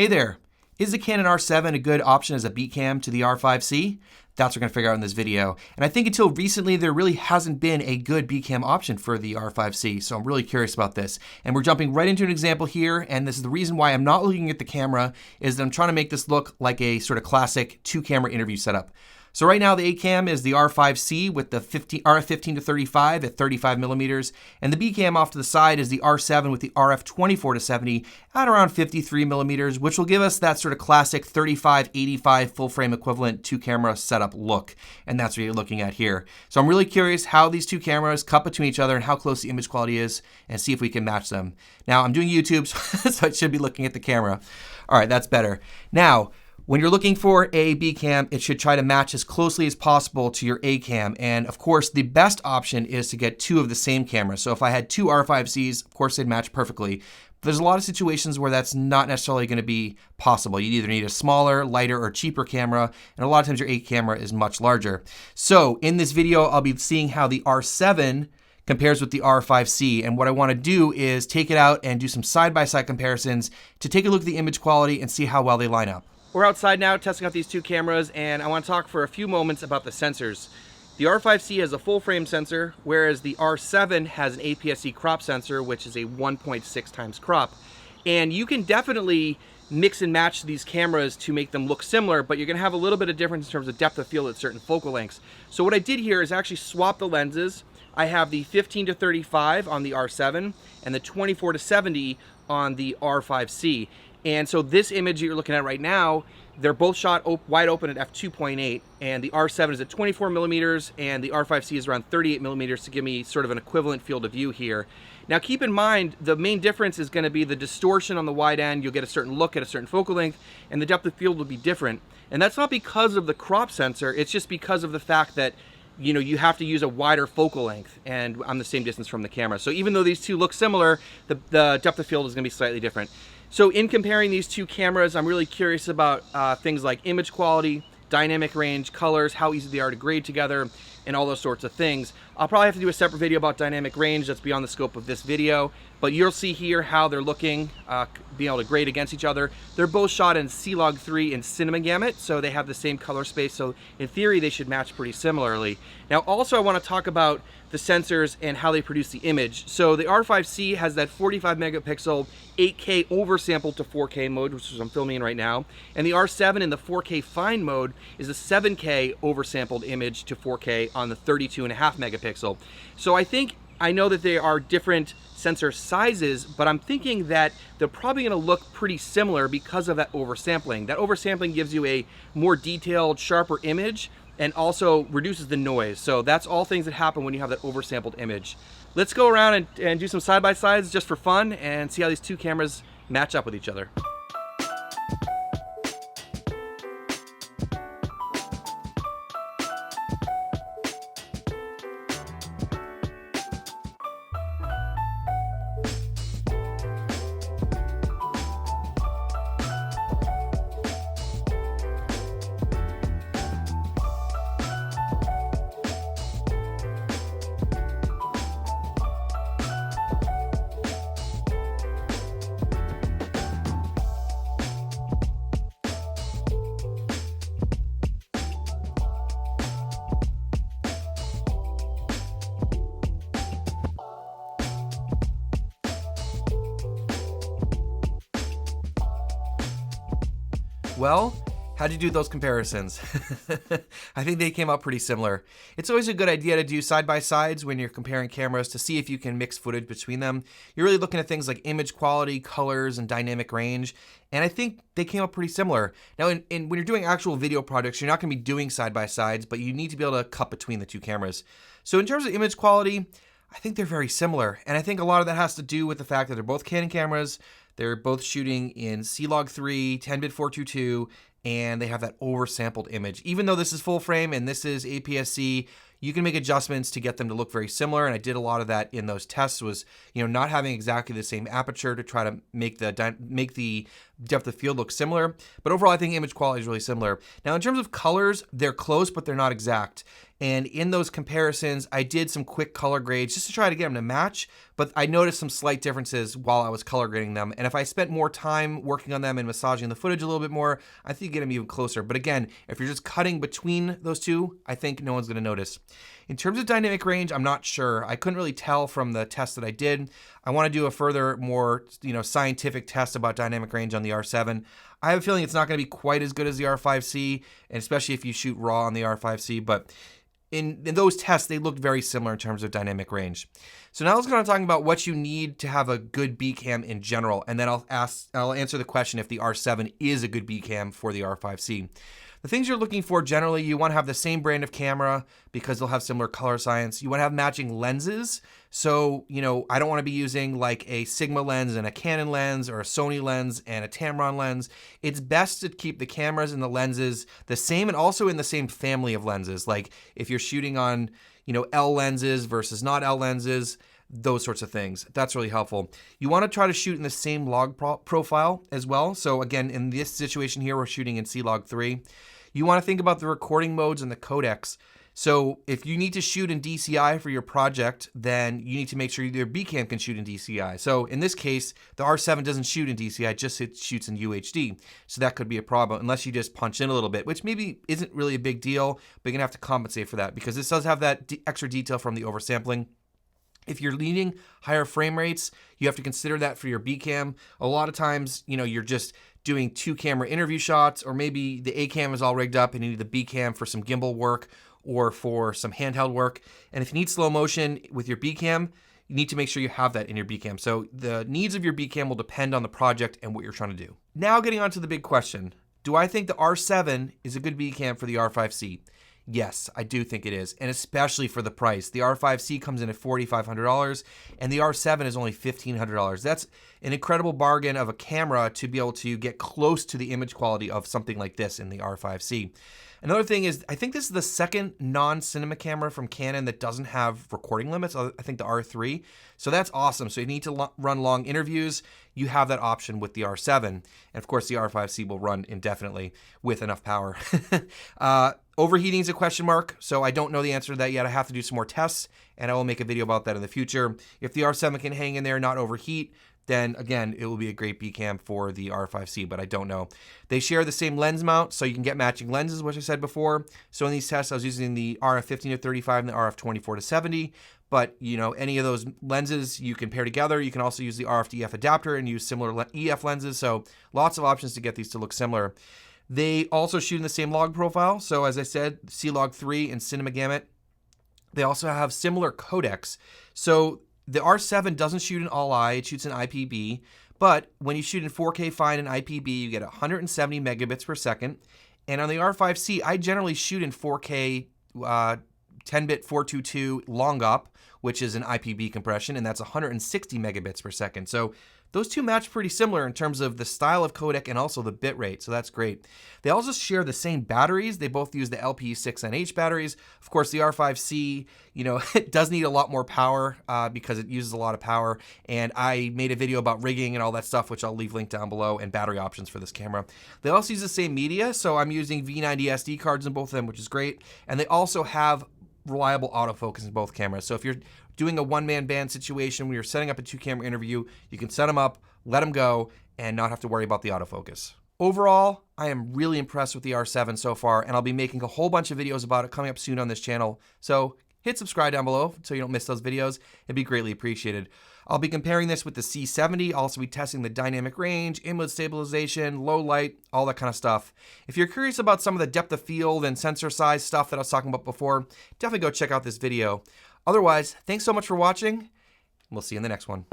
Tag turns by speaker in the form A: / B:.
A: Hey there, is the Canon R7 a good option as a beat cam to the R5C? That's what we're going to figure out in this video. And I think until recently, there really hasn't been a good beat cam option for the R5C, so I'm really curious about this. And we're jumping right into an example here, and this is the reason why I'm not looking at the camera, is that I'm trying to make this look like a sort of classic two-camera interview setup. So right now the A cam is the R5C with the RF15 to 35 at 35 millimeters, and the B cam off to the side is the R7 with the RF24 to 70 at around 53 millimeters, which will give us that sort of classic 35-85 full frame equivalent two camera setup look. And that's what you're looking at here. So I'm really curious how these two cameras cut between each other and how close the image quality is, and see if we can match them. Now I'm doing YouTube, so I should be looking at the camera. All right, that's better. Now, when you're looking for a B cam, it should try to match as closely as possible to your A cam. And of course, the best option is to get two of the same camera. So if I had two R5Cs, of course they'd match perfectly. But there's a lot of situations where that's not necessarily going to be possible. You either need a smaller, lighter, or cheaper camera, and a lot of times your A camera is much larger. So in this video, I'll be seeing how the R7 compares with the R5C. And what I want to do is take it out and do some side-by-side comparisons to take a look at the image quality and see how well they line up. We're outside now testing out these two cameras, and I want to talk for a few moments about the sensors. The R5C has a full frame sensor, whereas the R7 has an APS-C crop sensor, which is a 1.6 times crop. And you can definitely mix and match these cameras to make them look similar, but you're going to have a little bit of difference in terms of depth of field at certain focal lengths. So what I did here is actually swap the lenses. I have the 15 to 35 on the R7 and the 24 to 70 on the R5C. And so this image that you're looking at right now, they're both shot wide open at f2.8, and the R7 is at 24 millimeters and the R5C is around 38 millimeters to give me sort of an equivalent field of view here. Now keep in mind, the main difference is going to be the distortion on the wide end. You'll get a certain look at a certain focal length, and the depth of field will be different. And that's not because of the crop sensor, it's just because of the fact that you have to use a wider focal length, and I'm the same distance from the camera. So even though these two look similar, the depth of field is going to be slightly different. So in comparing these two cameras, I'm really curious about things like image quality, dynamic range, colors, how easy they are to grade together, and all those sorts of things. I'll probably have to do a separate video about dynamic range. That's beyond the scope of this video, but you'll see here how they're looking, being able to grade against each other. They're both shot in C-Log3 and Cinema Gamut, so they have the same color space, so in theory they should match pretty similarly. Now also I want to talk about the sensors and how they produce the image. So the R5C has that 45 megapixel 8K oversampled to 4K mode, which is I'm filming in right now, and the R7 in the 4K fine mode is a 7K oversampled image to 4K on the 32.5 megapixel. So I know that they are different sensor sizes, but I'm thinking that they're probably going to look pretty similar because of that oversampling. That oversampling gives you a more detailed, sharper image and also reduces the noise. So that's all things that happen when you have that oversampled image. Let's go around and do some side-by-sides just for fun and see how these two cameras match up with each other. Well, how'd you do those comparisons? I think they came out pretty similar. It's always a good idea to do side-by-sides when you're comparing cameras to see if you can mix footage between them. You're really looking at things like image quality, colors, and dynamic range, and I think they came out pretty similar. Now, when you're doing actual video projects, you're not going to be doing side-by-sides, but you need to be able to cut between the two cameras. So in terms of image quality, I think they're very similar, and I think a lot of that has to do with the fact that they're both Canon cameras. They're both shooting in C-Log3, 10-bit 422, and they have that oversampled image. Even though this is full frame and this is APS-C, you can make adjustments to get them to look very similar, and I did a lot of that in those tests, was not having exactly the same aperture to try to make the depth of field look similar. But overall, I think image quality is really similar. Now, in terms of colors, they're close, but they're not exact. And in those comparisons, I did some quick color grades just to try to get them to match, but I noticed some slight differences while I was color grading them. And if I spent more time working on them and massaging the footage a little bit more, I think you get them even closer. But again, if you're just cutting between those two, I think no one's gonna notice. In terms of dynamic range, I'm not sure. I couldn't really tell from the test that I did. I wanna do a further, more scientific test about dynamic range on the R7. I have a feeling it's not gonna be quite as good as the R5C, and especially if you shoot RAW on the R5C, but in those tests, they looked very similar in terms of dynamic range. So now let's go on talking about what you need to have a good B cam in general, and then I'll answer the question if the R7 is a good B cam for the R5C. The things you're looking for generally, you want to have the same brand of camera because they'll have similar color science. You want to have matching lenses. So, I don't want to be using like a Sigma lens and a Canon lens or a Sony lens and a Tamron lens. It's best to keep the cameras and the lenses the same and also in the same family of lenses. Like if you're shooting on, L lenses versus not L lenses, those sorts of things. That's really helpful. You want to try to shoot in the same log profile as well. So again, in this situation here, we're shooting in C-Log 3. You want to think about the recording modes and the codecs. So if you need to shoot in DCI for your project, then you need to make sure your B cam can shoot in DCI. So in this case, the R7 doesn't shoot in DCI, just it shoots in UHD. So that could be a problem unless you just punch in a little bit, which maybe isn't really a big deal, but you're gonna have to compensate for that because this does have that extra detail from the oversampling. If you're needing higher frame rates, you have to consider that for your B cam. A lot of times, you're just doing 2-camera interview shots, or maybe the A cam is all rigged up and you need the B cam for some gimbal work or for some handheld work. And if you need slow motion with your B cam, you need to make sure you have that in your B cam. So the needs of your B cam will depend on the project and what you're trying to do. Now getting on to the big question. Do I think the R7 is a good B cam for the R5C? Yes, I do think it is, and especially for the price. The R5C comes in at $4,500, and the R7 is only $1,500. That's an incredible bargain of a camera to be able to get close to the image quality of something like this in the R5C. Another thing is, I think this is the second non-cinema camera from Canon that doesn't have recording limits. I think the R3. So that's awesome. So you need to run long interviews. You have that option with the R7. And of course, the R5C will run indefinitely with enough power. Overheating is a question mark, so I don't know the answer to that yet. I have to do some more tests, and I will make a video about that in the future. If the R7 can hang in there, not overheat, then again, it will be a great B cam for the R5C, but I don't know. They share the same lens mount, so you can get matching lenses, which I said before. So in these tests, I was using the RF15-35 and the RF24-70, but any of those lenses you can pair together. You can also use the RF to EF adapter and use similar EF lenses, so lots of options to get these to look similar. They also shoot in the same log profile. So as I said, C-Log 3 and Cinema Gamut. They also have similar codecs. So the R7 doesn't shoot in all-I, it shoots in IPB. But when you shoot in 4K fine in IPB, you get 170 megabits per second. And on the R5C, I generally shoot in 4K 10-bit 422 long up, which is an IPB compression, and that's 160 megabits per second. So those two match pretty similar in terms of the style of codec and also the bit rate, so that's great. They also share the same batteries. They both use the LP6NH batteries. Of course, the R5C, it does need a lot more power because it uses a lot of power, and I made a video about rigging and all that stuff, which I'll leave linked down below, and battery options for this camera. They also use the same media, so I'm using V90 SD cards in both of them, which is great, and they also have reliable autofocus in both cameras. So if you're doing a one-man band situation when you're setting up a 2-camera interview, you can set them up, let them go, and not have to worry about the autofocus. Overall, I am really impressed with the R7 so far, and I'll be making a whole bunch of videos about it coming up soon on this channel. So hit subscribe down below so you don't miss those videos. It'd be greatly appreciated. I'll be comparing this with the C70. I'll also be testing the dynamic range, image stabilization, low light, all that kind of stuff. If you're curious about some of the depth of field and sensor size stuff that I was talking about before, definitely go check out this video. Otherwise, thanks so much for watching, and we'll see you in the next one.